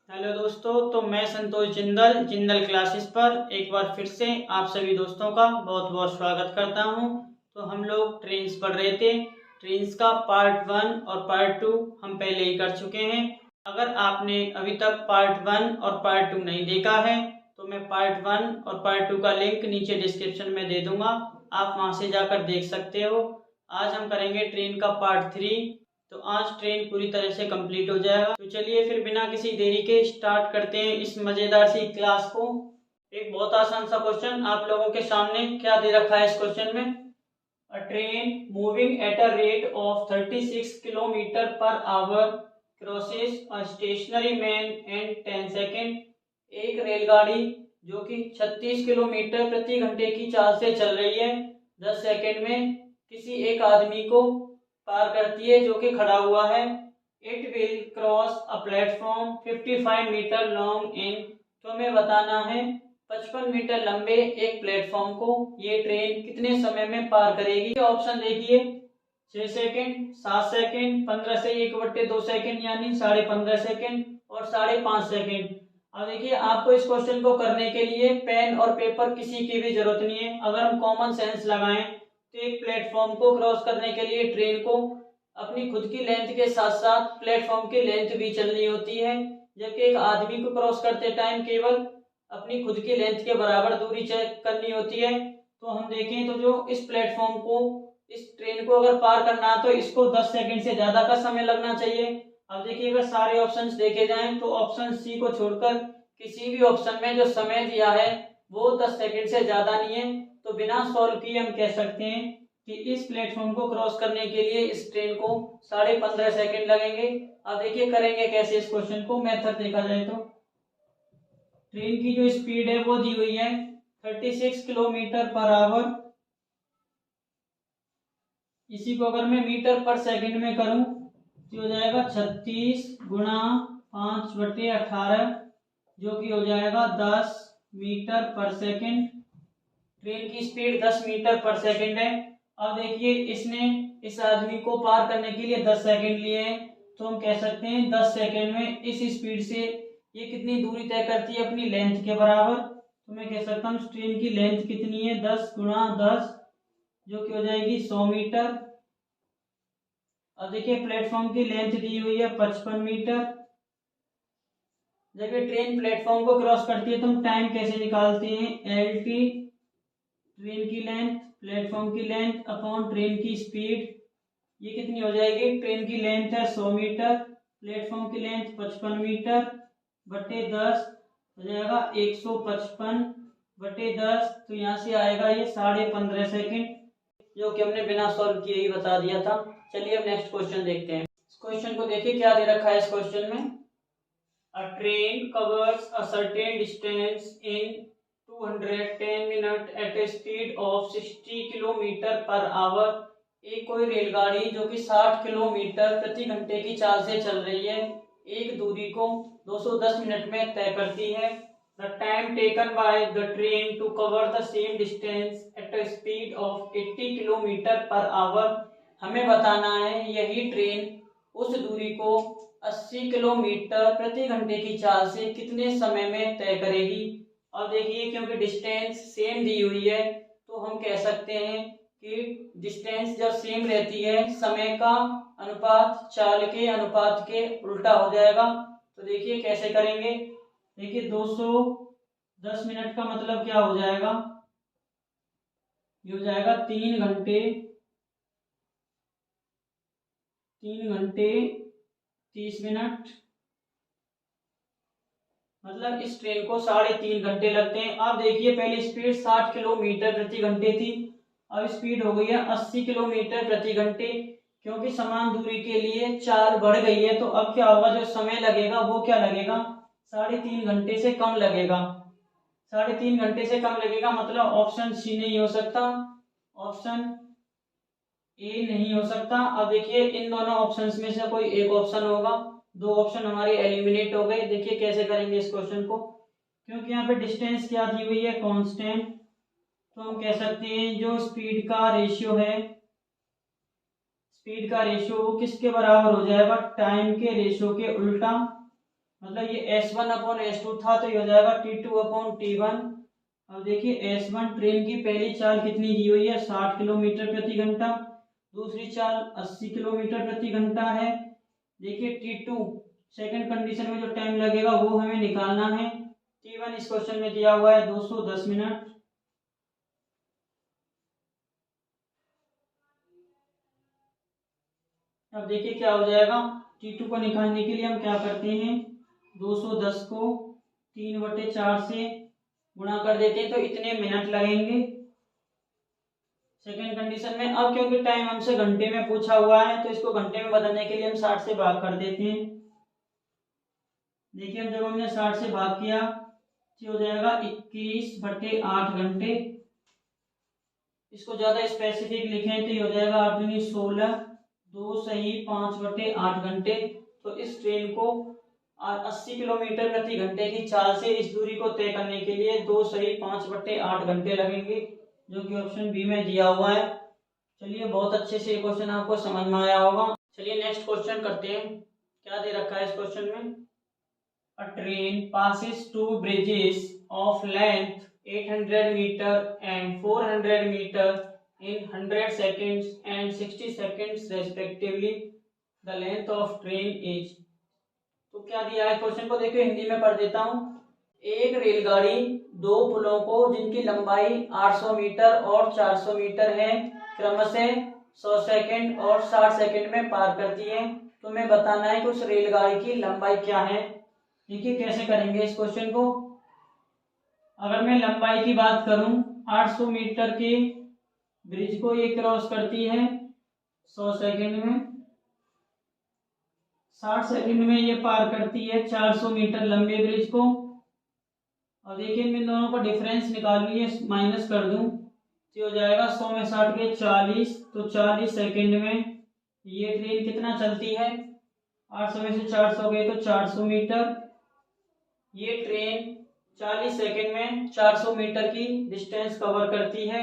Hello दोस्तों, तो मैं संतोष जिंदल जिंदल क्लासेस पर एक बार फिर से आप सभी दोस्तों का बहुत बहुत स्वागत करता हूं। तो हम लोग ट्रेन्स पढ़ रहे थे। ट्रेन्स का पार्ट 1 और पार्ट 2 हम पहले ही कर चुके हैं। अगर आपने अभी तक पार्ट 1 और पार्ट 2 नहीं देखा है तो मैं पार्ट 1 और पार्ट 2 का लिंक नीचे डिस्क्रिप्शन में दे दूंगा, आप वहां से जाकर देख सकते हो। आज हम करेंगे ट्रेन का पार्ट 3। तो आज ट्रेन पूरी तरह से कंप्लीट हो जाएगा। तो चलिए फिर बिना किसी देरी के स्टार्ट करते हैं इस मजेदार सी क्लास को। एक बहुत आसान सा क्वेश्चन आप लोगों के सामने क्या दे रखा है इस क्वेश्चन में। A train moving at a rate of 36 kilometre per hour crosses a stationary man and 10 second. एक रेलगाड़ी जो कि 36 किलोमीटर प्रति घंटे की चाल से चल रही है 10 सेकेंड में किसी एक आदमी को पार करती है जो कि खड़ा हुआ है। It will cross a platform 55 metre long in. तो हमें बताना है 55 मीटर लंबे एक प्लेटफॉर्म को ये ट्रेन कितने समय में पार करेगी। ऑप्शन देखिए, 6 सेकेंड, 7 सेकेंड, 15 से 1/2 सेकेंड यानी 15.5 सेकेंड और 5.5 सेकेंड। अब देखिए, आपको इस क्वेश्चन को करने के लिए पेन और पेपर किसी की भी जरूरत नहीं है। अगर हम कॉमन सेंस लगाएं तो एक प्लेटफॉर्म को क्रॉस करने के लिए ट्रेन को अपनी खुद की लेंथ के साथ साथ प्लेटफॉर्म की लेंथ भी चलनी होती है, जबकि एक आदमी को क्रॉस करते टाइम केवल अपनी खुद की लेंथ के बराबर दूरी चेक करनी होती है। तो हम देखें तो जो इस प्लेटफॉर्म को, इस ट्रेन को अगर पार करना तो इसको 10 सेकंड से ज्यादा का समय लगना चाहिए। अब देखिए, अगर सारे ऑप्शंस देखे जाएं तो ऑप्शन सी को छोड़कर किसी भी ऑप्शन में जो समय दिया है वो 10 सेकंड से ज्यादा नहीं है। तो बिना सॉल्व किए हम कह सकते हैं कि इस प्लेटफॉर्म को क्रॉस करने के लिए इस ट्रेन को 15.5 सेकंड लगेंगे। अब देखिए करेंगे कैसे इस क्वेश्चन को। मेथड देखा जाए तो ट्रेन की जो स्पीड है वो दी हुई है 36 किलोमीटर पर आवर। इसी को अगर मैं मीटर पर सेकंड में करूं तो हो जाएगा 36 गुणा 5/18 जो कि हो जाएगा 10 मीटर पर सेकंड। ट्रेन की स्पीड 10 मीटर पर सेकंड है। अब देखिए, इसने इस आदमी को पार करने के लिए 10 सेकंड लिए हैं, तो हम कह सकते हैं 10 सेकंड में इस स्पीड से ये कितनी दूरी तय करती है अपनी लेंथ के बराबर। तो मैं कह सकता हूँ ट्रेन की लेंथ कितनी है 10 गुणा 10 जो कि हो जाएगी 100 मीटर। अब देखिए, प्लेटफॉर्म की लेंथ दी हुई है 55 मीटर। जब ये ट्रेन प्लेटफॉर्म को क्रॉस करती है तो हम टाइम कैसे निकालते हैं, LT ट्रेन की लेंथ प्लेटफॉर्म की लेंथ अपॉन ट्रेन की स्पीड। ये कितनी हो जाएगी, ट्रेन की लेंथ है 100 मीटर, प्लेटफॉर्म की लेंथ 55 मीटर बटे 10 हो जाएगा 155/10। तो यहाँ से आएगा ये 15.5 सेकेंड जो कि हमने बिना सॉल्व किए ही बता दिया था। चलिए अब नेक्स्ट क्वेश्चन देखते हैं। इस क्वेश्चन को देखिए क्या दे रखा है इस क्वेश्चन में। A train covers a certain distance in 210 minute at a speed of 60 kilometre per hour. एक कोई रेलगाड़ी जो कि 60 किलोमीटर प्रति घंटे की चाल से चल रही है एक दूरी को 210 मिनट में तय करती है। The time taken by the train to cover the same distance at a speed of 80 kilometre per hour. हमें बताना है यही ट्रेन उस दूरी को 80 किलोमीटर प्रति घंटे की चाल से कितने समय में तय करेगी। अब देखिए, क्योंकि डिस्टेंस सेम दी हुई है तो हम कह सकते हैं कि डिस्टेंस जब सेम रहती है समय का अनुपात चाल के अनुपात के उल्टा हो जाएगा। तो देखिए कैसे करेंगे। देखिए 210 मिनट का मतलब क्या हो जाएगा, ये हो जाएगा 3 घंटे 30 मिनट। मतलब इस ट्रेन को 3.5 घंटे लगते हैं। अब देखिए, पहले स्पीड 60 किलोमीटर प्रति घंटे थी, अब स्पीड हो गई है 80 किलोमीटर प्रति घंटे। क्योंकि समान दूरी के लिए चाल बढ़ गई है तो अब क्या होगा, जो समय लगेगा वो क्या लगेगा, 3.5 घंटे से कम लगेगा। 3.5 घंटे से कम लगेगा मतलब ऑप्शन सी नहीं हो सकता, ऑप्शन ए नहीं हो सकता। अब देखिए, इन दोनों ऑप्शंस में से कोई एक ऑप्शन होगा, दो ऑप्शन हमारे एलिमिनेट हो गए। देखिए कैसे करेंगे इस क्वेश्चन को। क्योंकि यहाँ पे डिस्टेंस क्या दी हुई है, कांस्टेंट, तो हम कह सकते हैं जो स्पीड का रेशियो है, स्पीड का रेशियो वो किसके बराबर हो जाएगा, टाइम के रेशियो के उल्टा। मतलब ये S1/S2 था, तो ये हो जाएगा T2/T1। अब देखिए S1 ट्रेन की पहली चाल कितनी दी हुई है, 60 किलोमीटर प्रति घंटा। दूसरी चाल 80 किलोमीटर प्रति घंटा है। देखिए T2 सेकंड कंडीशन में जो टाइम लगेगा वो हमें निकालना है। T1 इस क्वेश्चन में दिया हुआ है 210 मिनट। अब देखिए क्या हो जाएगा, T2 को निकालने के लिए हम क्या करते हैं, 210 को 3/4 से गुणा कर देते हैं, तो इतने मिनट लगेंगे सेकेंड कंडीशन में। अब क्योंकि टाइम हमसे घंटे में पूछा हुआ है, तो इसको घंटे में बदलने के लिए हम 60 से भाग कर देते हैं। देखिए अब जब हमने 60 से भाग किया तो हो जाएगा 21/8 घंटे। इसको ज्यादा स्पेसिफिक लिखें तो ये हो जाएगा 8 दूनी 16, 2 सही 5/8 घंटे। तो इस ट्रेन को 80 किलोमीटर प्रति घंटे की चाल से इस दूरी को तय करने के लिए 2 सही 5/8 घंटे लगेंगे, जो कि ऑप्शन बी में दिया हुआ है। चलिए बहुत अच्छे से ये क्वेश्चन आपको समझ में आया होगा। चलिए नेक्स्ट क्वेश्चन करते हैं। क्या दे रखा है इस क्वेश्चन में, a train passes two bridges of length 800 meter and 400 meter in 100 seconds and 60 seconds respectively. The length of train is। तो क्या दिया है क्वेश्चन को, देखिए हिंदी में पढ़ देता हूँ। एक रेलगाड़ी दो पुलों को जिनकी लंबाई 800 मीटर और 400 मीटर है क्रमशः 100 सेकंड और 60 सेकंड में पार करती है। तो हमें बताना है कि उस रेलगाड़ी की लंबाई क्या है। देखिए कैसे करेंगे इस क्वेश्चन को। अगर मैं लंबाई की बात करूं, 800 मीटर के ब्रिज को ये क्रॉस करती है 100 सेकंड में, 60 सेकंड में ये पार करती है 400 मीटर लंबे ब्रिज को। और देखिए इन दोनों का डिफरेंस निकालूं, ये माइनस कर दूं तो हो जाएगा 100 में 60 के 40, तो 40 सेकंड में ये ट्रेन कितना चलती है, 800 में से 400 गए तो 400 मीटर। ये ट्रेन 40 सेकंड में 400 मीटर की डिस्टेंस कवर करती है।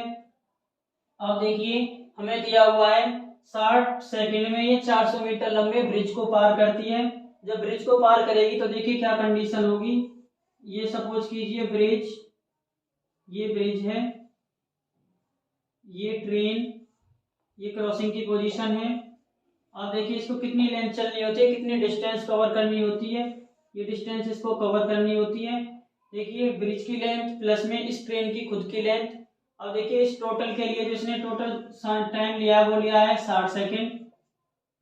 अब देखिए हमें दिया हुआ है 60 सेकंड में ये 400 मीटर लंबे ब्रिज को पार करती है। जब ब्रिज को पार करेगी तो देखिए क्या कंडीशन होगी। ये सपोज कीजिए ब्रिज, ये ब्रिज है, ये ट्रेन, ये क्रॉसिंग की पोजीशन है। अब देखिए इसको कितनी लेंथ चलनी होती है, कितनी डिस्टेंस कवर करनी होती है, ये डिस्टेंस इसको कवर करनी होती है। देखिए ब्रिज की लेंथ प्लस में इस ट्रेन की खुद की लेंथ। अब देखिए इस टोटल के लिए जिसने टोटल टाइम लिया वो लिया है 60 सेकंड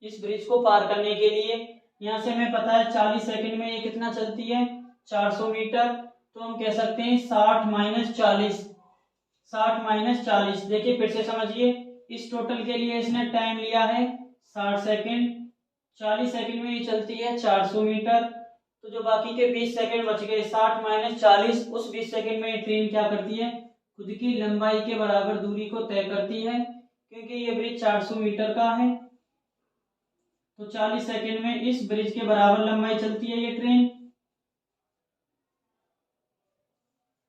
इस ब्रिज को पार करने के लिए। यहाँ से हमें पता है 40 सेकंड में ये कितना चलती है, 400 मीटर। तो हम कह सकते हैं 60 - 40, 60 - 40। देखिए फिर से समझिए, इस टोटल के लिए इसने टाइम लिया है 60 सेकंड, 40 सेकंड में ये चलती है 400 मीटर। तो जो बाकी के 20 सेकंड बच गए, 60 - 40, उस 20 सेकंड में ये ट्रेन क्या करती है, खुद की लंबाई के बराबर दूरी को तय करती है। क्योंकि ये ब्रिज 400 मीटर का है तो 40 सेकंड में इस ब्रिज के बराबर लंबाई चलती है ये ट्रेन,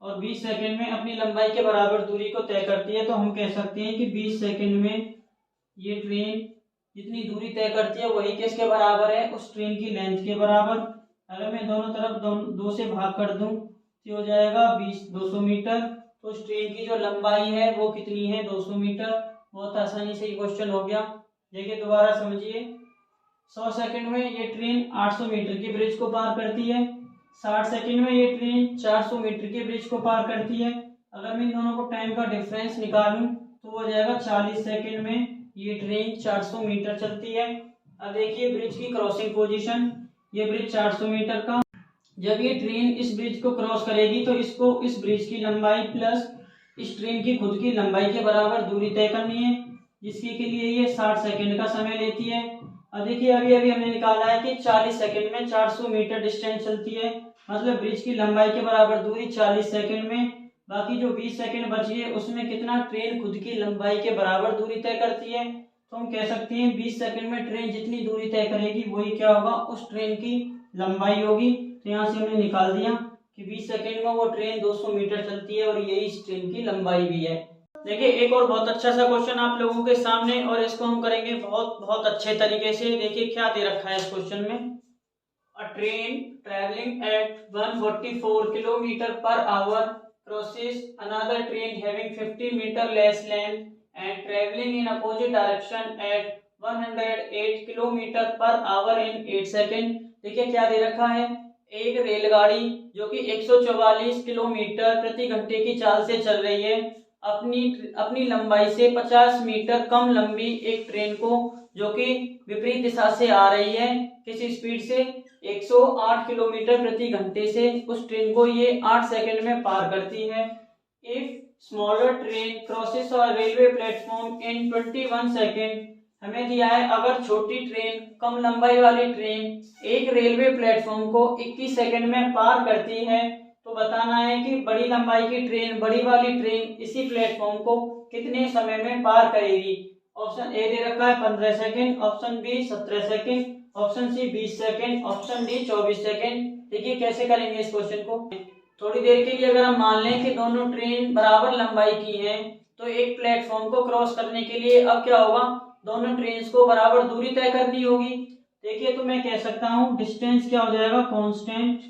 और 20 सेकंड में अपनी लंबाई के बराबर दूरी को तय करती है। तो हम कह सकते हैं कि 20 सेकंड में ये ट्रेन जितनी दूरी तय करती है वही किसके बराबर है, उस ट्रेन की लेंथ के बराबर। अगर मैं दोनों तरफ 2 से भाग कर दूं तो हो जाएगा 200 मीटर। तो उस ट्रेन की जो लंबाई है वो कितनी है, 200 मीटर। बहुत आसानी से ये क्वेश्चन हो गया। देखिए दोबारा समझिए, 100 सेकंड में ये ट्रेन 800 मीटर की ब्रिज को पार करती है, 60 सेकंड में ये ट्रेन 400 मीटर की ब्रिज को पार करती है। अगर मैं इन दोनों को टाइम का डिफरेंस निकालूं तो हो जाएगा 40 सेकंड में ये ट्रेन 400 मीटर चलती है। अब देखिए ब्रिज की क्रॉसिंग पोजीशन, ये ब्रिज 400 मीटर का, जब ये ट्रेन इस ब्रिज को क्रॉस करेगी तो इसको इस ब्रिज की लंबाई प्लस इस ट्रेन की खुद की लंबाई के बराबर दूरी तय करनी है, जिसके के लिए ये 60 सेकंड का समय लेती है। अब देखिए अभी अभी हमने निकाला है कि 40 सेकंड में 400 मीटर डिस्टेंस चलती है, मतलब ब्रिज की लंबाई के बराबर दूरी 40 सेकंड में। बाकी जो 20 सेकंड बच गए उसमें कितना ट्रेन खुद की लंबाई के बराबर दूरी तय करती है। तो हम कह सकते हैं 20 सेकंड में ट्रेन जितनी दूरी तय करेगी वही क्या होगा, उस ट्रेन की लंबाई होगी। तो यहाँ से हमने निकाल दिया कि 20 सेकंड में वो ट्रेन 200 मीटर चलती है और यही इस ट्रेन की लंबाई भी है। देखिए एक और बहुत अच्छा सा क्वेश्चन आप लोगों के सामने, और इसको हम करेंगे बहुत बहुत अच्छे तरीके से। देखिए क्या दे रखा है इस क्वेश्चन में, A train traveling at 144 km per hour crosses another train having 50 meter less length and traveling in opposite direction at 108 km per hour in 8 second. देखिए क्या दे रखा है, एक रेलगाड़ी जो कि 144 किलोमीटर प्रति घंटे की चाल से चल रही है, अपनी लंबाई से 50 मीटर कम लंबी एक ट्रेन को जो कि विपरीत दिशा से आ रही है, किसी स्पीड से 108 किलोमीटर प्रति घंटे से, उस ट्रेन को ये 8 सेकंड में पार करती है। If smaller train crosses a railway platform in 21 second, हमें दिया है अगर छोटी ट्रेन, कम लंबाई वाली ट्रेन एक रेलवे प्लेटफॉर्म को 21 सेकंड में पार करती है, तो बताना है कि बड़ी लंबाई की ट्रेन, बड़ी वाली ट्रेन इसी प्लेटफॉर्म को कितने समय में पार करेगी। ऑप्शन ए दे रखा है 15 second, option B 17 second, option C 20 second, option D 24 second. देखिए कैसे करेंगे इस क्वेश्चन को। थोड़ी देर के लिए अगर हम मान लें कि दोनों ट्रेन बराबर लंबाई की हैं, तो एक प्लेटफॉर्म को क्रॉस करने के लिए अब क्या होगा, दोनों ट्रेन को बराबर दूरी तय करनी होगी। देखिए तो मैं कह सकता हूं डिस्टेंस क्या हो जाएगा, कांस्टेंट।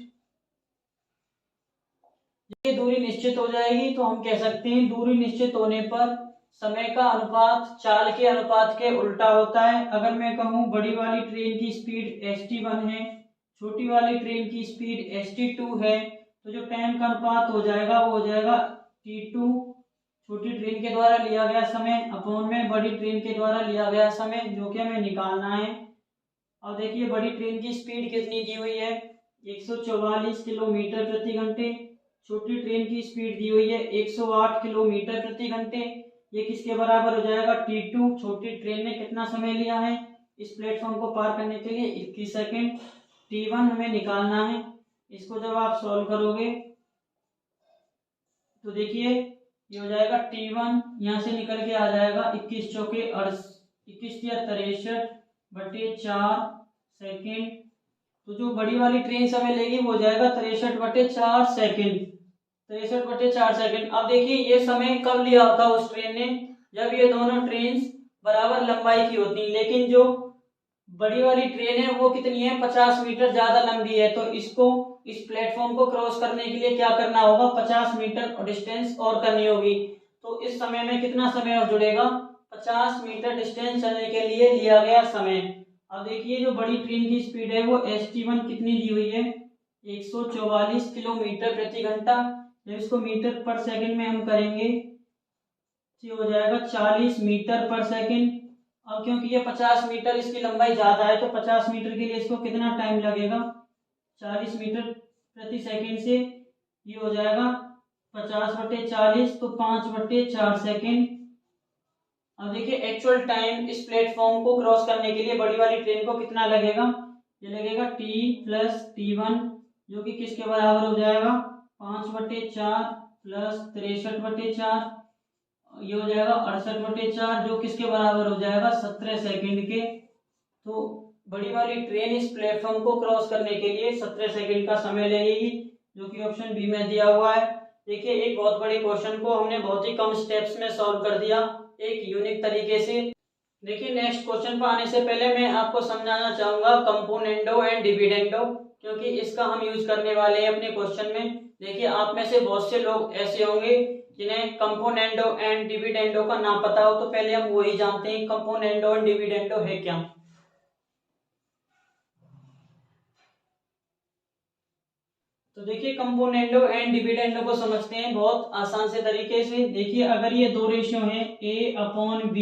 ये दूरी निश्चित हो जाएगी तो हम कह सकते हैं दूरी निश्चित होने पर समय का अनुपात चाल के अनुपात के उल्टा होता है। अगर मैं कहूं बड़ी वाली ट्रेन की स्पीड st1 है, छोटी वाली ट्रेन की स्पीड st2 है, तो जो टाइम का अनुपात हो जाएगा वो हो जाएगा t2, छोटी ट्रेन के द्वारा लिया गया समय अपॉन में बड़ी ट्रेन के द्वारा लिया गया समय, जो कि हमें निकालना है। और देखिए बड़ी ट्रेन की स्पीड कितनी दी हुई है, 144 किलोमीटर प्रति घंटे, छोटी ट्रेन की स्पीड दी हुई है 108 किलोमीटर प्रति घंटे। ये किसके बराबर हो जाएगा, t2। छोटी ट्रेन ने कितना समय लिया है इस प्लेटफॉर्म को पार करने के लिए, 21 सेकेंड। t1 हमें निकालना है। इसको जब आप सॉल्व करोगे तो देखिए ये हो जाएगा t1, यहाँ से निकल के आ जाएगा 21 चौके 21 या 63/4 सेकेंड। तो जो बड़ी वाली ट्रेन समय लेगी वो जाएगा 63/4 सेकेंड, 63/4 सेकेंड। अब देखिए ये समय कब लिया था उस ट्रेन ने, जब ये दोनों ट्रेन बराबर लंबाई की होती, लेकिन जो बड़ी वाली ट्रेन है वो कितनी है, 50 मीटर ज्यादा लंबी है, तो इसको इस प्लेटफॉर्म को क्रॉस करने के लिए क्या करना होगा, 50 मीटर डिस्टेंस और करनी होगी। तो इस समय में कितना समय और जुड़ेगा, 50 मीटर डिस्टेंस चलने के लिए लिया गया समय। अब देखिए जो बड़ी ट्रेन की स्पीड है वो st1 कितनी दी हुई है, 144 किलोमीटर प्रति घंटा। जब इसको मीटर पर सेकंड में हम करेंगे तो हो जाएगा 40 मीटर पर सेकंड। अब क्योंकि ये 50 मीटर इसकी लंबाई ज्यादा है, तो 50 मीटर के लिए इसको कितना टाइम लगेगा, 40 मीटर प्रति सेकंड से ये हो जाएगा 50/40, तो 5/4 सेकंड। अब देखिए एक्चुअल टाइम इस प्लेटफॉर्म को क्रॉस करने के लिए बड़ी वाली ट्रेन को कितना लगेगा, ये लगेगा t + t1, जो कि किसके बराबर हो जाएगा, 5/4 + 63/4, ये हो जाएगा 68/4, जो किसके बराबर हो जाएगा 17 सेकंड के। तो बड़ी वाली ट्रेन इस प्लेटफॉर्म को क्रॉस करने के लिए 17 सेकंड का समय लगेगी, जो कि ऑप्शन बी में दिया हुआ है। देखिए एक बहुत बड़े क्वेश्चन को हमने बहुत ही कम स्टेप्स में सॉल्व कर दिया, एक यूनिक तरीके से। देखिए नेक्स्ट क्वेश्चन पर आने से पहले मैं आपको समझाना चाहूंगा कंपोनेंडो एंड डिविडेंडो, क्योंकि इसका हम यूज करने वाले हैं अपने क्वेश्चन में। देखिए आप में से बहुत से लोग ऐसे होंगे जिन्हें कंपोनेंडो एंड डिविडेंडो का नाम पता हो, तो पहले हम वही जानते हैं कंपोनेंडो एंड डिविडेंडो है क्या। तो देखिए कंपोनेंडो एंड डिविडेंडो को समझते हैं बहुत आसान से तरीके से। देखिए अगर ये दो रेशियो हैं a/b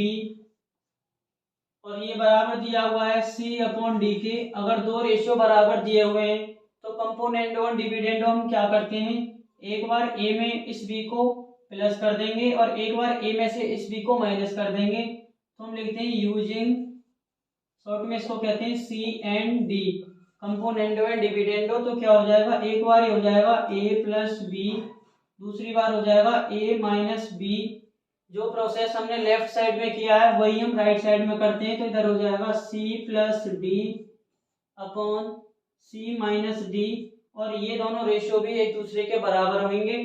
और ये बराबर दिया हुआ है c/d के, अगर दो रेशियो बराबर दिए हुए हैं तो कंपोनेंडो एंड डिविडेंडो हम क्या करते हैं, एक बार a में इस b को प्लस कर देंगे और एक बार a में से इस b को माइनस कर देंगे। तो हम लिखते हैं यूजिंग, शॉर्ट में इसको कहते हैं C&D, कंपोनेंडो एंड डिविडेंडो। तो क्या हो जाएगा, एक बार ये हो जाएगा a + b, दूसरी बार हो जाएगा a - b। जो प्रोसेस हमने लेफ्ट साइड में किया है वही हम राइट साइड में करते हैं, तो इधर हो जाएगा c + d upon c - d, और ये दोनों रेशियो भी एक दूसरे के बराबर होंगे।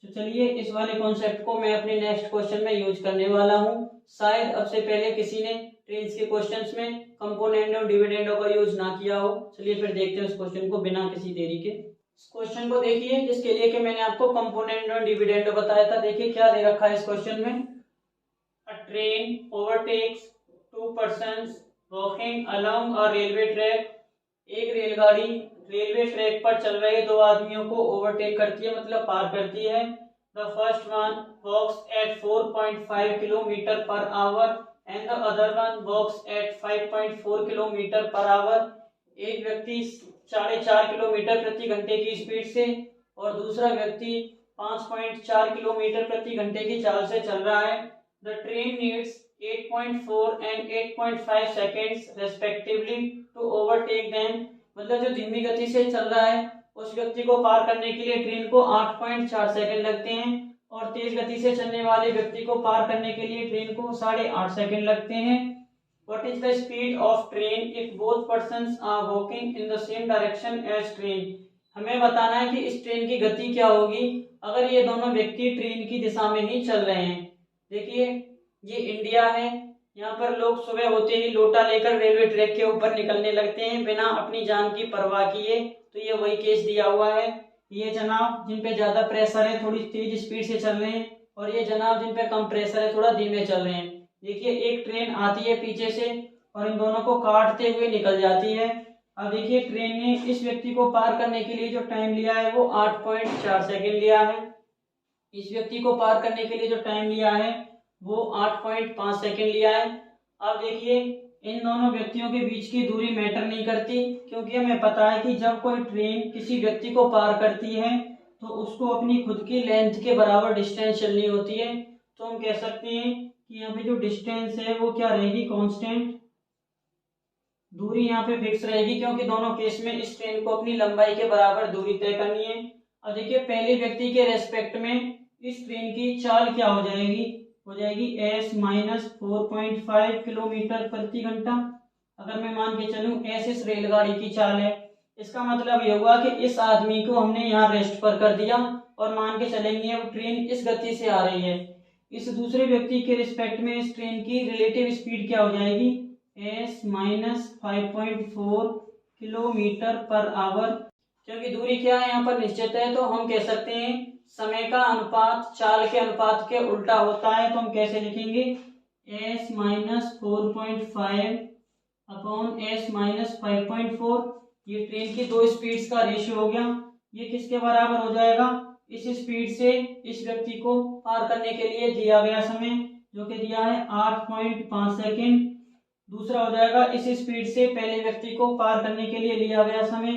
तो चलिए इस वाले कॉन्सेप्ट को मैं अपने नेक्स्ट क्वेश्चन में यूज करने वाला हूँ। शायद अब से पहले किसी ने ट्रेन के क्वेश्चंस में कंपोनेंट और डिविडेंडों का यूज ना किया हो। चलिए फिर देखते हैं उस क्वेश्चन को बिना किसी देरी के। इस क्वेश्चन को देखिए जिसके लिए कि मैंने आपको कंपोनेंट और डिविडेंडो बताया था। देखिए क्या दे रखा है इस क्वेश्चन में। A train overtakes to persons walking along a railway track. एक रेलगाड़ी रेलवे ट्रैक पर चल रहे दो आदमियों को ओवरटेक करती है, मतलब पार करती है। The first one walks at 4.5 kilometre per hour and the other one walks at 5.4 kilometre per hour. एक व्यक्ति 4.5 किलोमीटर प्रति घंटे की स्पीड से और दूसरा व्यक्ति 5.4 किलोमीटर प्रति घंटे की चाल से चल रहा है। The train needs 8.4 and 8.5 seconds respectively to overtake them. मतलब जो धीमी गति से चल रहा है उस व्यक्ति को पार करने के लिए ट्रेन को 8.4 सेकंड लगते हैं और तेज गति से चलने वाले व्यक्ति को पार करने के लिए ट्रेन को 8.5 सेकंड लगते हैं। What is the speed of train if both persons are walking in the same direction as train. हमें बताना है कि इस ट्रेन की गति क्या होगी अगर ये दोनों व्यक्ति ट्रेन की दिशा में ही चल रहे हैं। देखिए ये इंडिया है, यहाँ पर लोग सुबह होते ही लोटा लेकर रेलवे ट्रैक के ऊपर निकलने लगते हैं बिना अपनी जान की परवाह किए। तो ये वही केस दिया हुआ है। ये जनाब जिन पे ज्यादा प्रेशर है थोड़ी तेज स्पीड से चल रहे हैं और ये जनाब जिन पे कम प्रेशर है थोड़ा धीमे चल रहे हैं। देखिए एक ट्रेन आती है पीछे से और इन दोनों को काटते हुए निकल जाती है। अब देखिए ट्रेन ने इस व्यक्ति को पार करने के लिए जो टाइम लिया है वो 8.4 सेकेंड लिया है। इस व्यक्ति को पार करने के लिए जो टाइम लिया है वो 8.5 सेकेंड लिया है। अब देखिए इन दोनों व्यक्तियों के बीच की दूरी मैटर नहीं करती, क्योंकि हमें पता है कि जब कोई ट्रेन किसी व्यक्ति को पार करती है तो उसको अपनी खुद की लेंथ के बराबर डिस्टेंस चलनी होती है। तो हम कह सकते हैं कि यहाँ पे जो डिस्टेंस है वो क्या रहेगी, कांस्टेंट। दूरी यहाँ पे फिक्स रहेगी क्योंकि दोनों केस में इस ट्रेन को अपनी लंबाई के बराबर दूरी तय करनी है। अब देखिए पहले व्यक्ति के रेस्पेक्ट में इस ट्रेन की चाल क्या हो जाएगी s माइनस 4.5 किलोमीटर प्रति घंटा। अगर मैं मान के चलूं s इस रेलगाड़ी की चाल है, इसका मतलब ये हुआ कि इस आदमी को हमने यहाँ रेस्ट पर कर दिया और मान के चलेंगे अब ट्रेन इस गति से आ रही है। इस दूसरे व्यक्ति के रिस्पेक्ट में इस ट्रेन की रिलेटिव स्पीड क्या हो जाएगी, s minus 5.4 kilometre per our. क्योंकि दूरी क्या है यहाँ पर निश्चित है तो हम कह सकते हैं समय का अनुपात चाल के अनुपात के उल्टा होता है। तो हम कैसे लिखेंगे, s minus 4.5 upon s minus 5.4। ये ट्रेन की दो स्पीड्स का रेशियो हो गया। ये किसके बराबर हो जाएगा, इस स्पीड से इस व्यक्ति को पार करने के लिए दिया गया समय जो कि दिया है 8.5 सेकेंड। दूसरा हो जाएगा इस स्पीड से पहले व्यक्ति को पार करने के लिए लिया गया समय,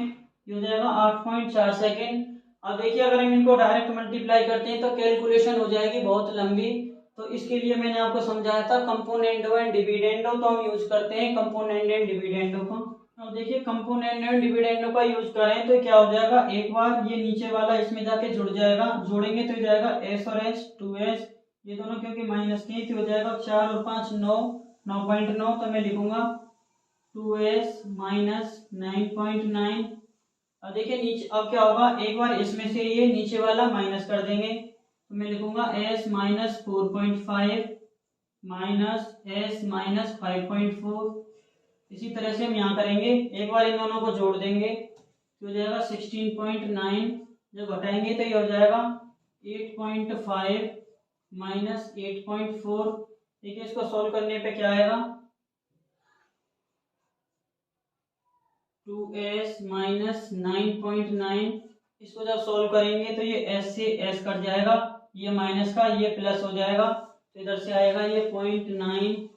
ये हो जाएगा 8.4 सेकेंड। अब देखिए अगर हम इनको डायरेक्ट मल्टीप्लाई करते हैं तो कैलकुलेशन हो जाएगी बहुत लंबी। तो इसके लिए मैंने आपको समझाया था कंपोनेंडो एंड डिविडेंडो, तो हम यूज करते हैं कंपोनेंट एंड डिविडेंडो को। अब देखिए कंपोनेंट एंड डिविडेंडो का यूज करें तो क्या हो जाएगा, एक बार ये नीचे वाला इसमें जाके जुड़ जाएगा, जोड़ेंगे तो जाएगा s और s 2s, ये दोनों क्योंकि माइनस के तो हो जाएगा 4 और 5 9 9.9। तो मैं लिखूंगा 2s माइनस 9.9। अब देखिए नीचे अब क्या होगा, एक बार इसमें से ये नीचे वाला माइनस कर देंगे तो मैं लिखूंगा s minus 4.5 minus s minus 5.4। इसी तरह से हम यहाँ करेंगे, एक बार इन दोनों को जोड़ देंगे तो हो जाएगा 16.9, जब घटाएंगे तो ये हो जाएगा 8.5 माइनस 8.4। देखिए इसको सॉल्व करने पे क्या आएगा, 2s माइनस 9.9। इसको जब सॉल्व करेंगे तो ये s से s कट जाएगा, ये माइनस का ये प्लस हो जाएगा तो इधर से आएगा ये 0.9,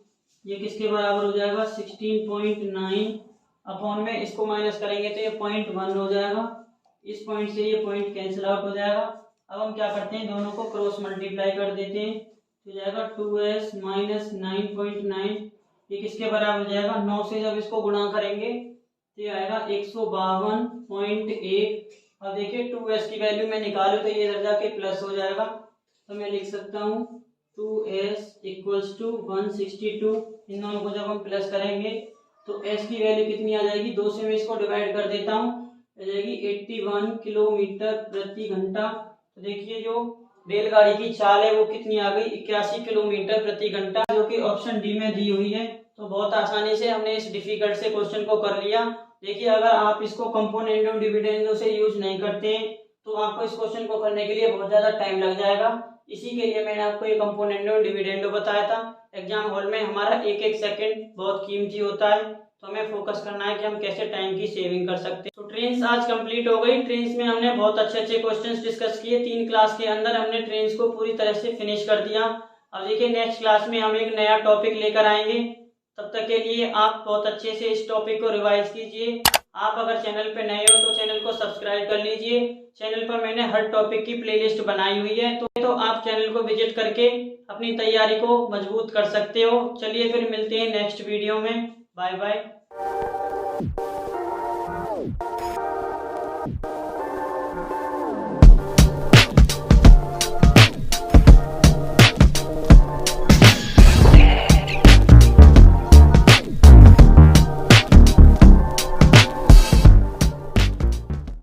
ये किसके बराबर हो जाएगा 16.9 अपॉन में इसको माइनस करेंगे तो ये 0.1 हो जाएगा। इस पॉइंट से ये पॉइंट कैंसिल आउट हो जाएगा। अब हम क्या करते हैं, दोनों को क्रॉस मल्टीप्लाई कर देते हैं तो जाएगा 2s माइनस 9.9, ये किसके बराबर हो जाएगा 9 से जब इसको गुणा करेंगे तो ये आएगा 152.1। अब देखिए 2s की वैल्यू मैं निकालूं तो ये इधर जाके प्लस हो जाएगा तो मैं लिख सकता हूँ 2s इक्वल्स टू 162। इन दोनों को जब हम प्लस करेंगे तो s की वैल्यू कितनी आ जाएगी, 2 से मैं इसको डिवाइड कर देता हूँ, आ जाएगी 81 किलोमीटर प्रति घंटा। तो देखिए जो रेलगाड़ी की चाल है वो कितनी आ गई, 81 किलोमीटर प्रति घंटा, जो कि ऑप्शन डी में दी हुई है। तो बहुत आसानी से हमने इस डिफिकल्ट से क्वेश्चन को कर लिया। देखिए, अगर आप इसको कंपोनेंडो डिविडेंडो से यूज नहीं करते तो आपको इस क्वेश्चन को करने के लिए बहुत ज़्यादा टाइम लग जाएगा। इसी के लिए मैंने आपको ये कंपोनेंडो डिविडेंडो बताया था। एग्जाम हॉल में हमारा एक एक सेकंड बहुत कीमती होता है, तो हमें फोकस करना है कि हम कैसे टाइम की सेविंग कर सकते हैं। तो ट्रेन्स आज कंप्लीट हो गई। ट्रेन्स में हमने बहुत अच्छे अच्छे क्वेश्चंस डिस्कस किए। 3 क्लास के अंदर हमने ट्रेन्स को पूरी तरह से फिनिश कर दिया। अब देखिए, नेक्स्ट क्लास में हम एक नया टॉपिक लेकर आएंगे। तब तक के लिए आप बहुत अच्छे से इस टॉपिक को रिवाइज कीजिए। आप अगर चैनल पे नए हो तो चैनल को सब्सक्राइब कर लीजिए। चैनल पर मैंने हर टॉपिक की प्लेलिस्ट बनाई हुई है, तो आप चैनल को विजिट करके अपनी तैयारी को मजबूत कर सकते हो। चलिए फिर मिलते हैं नेक्स्ट वीडियो में। Bye bye.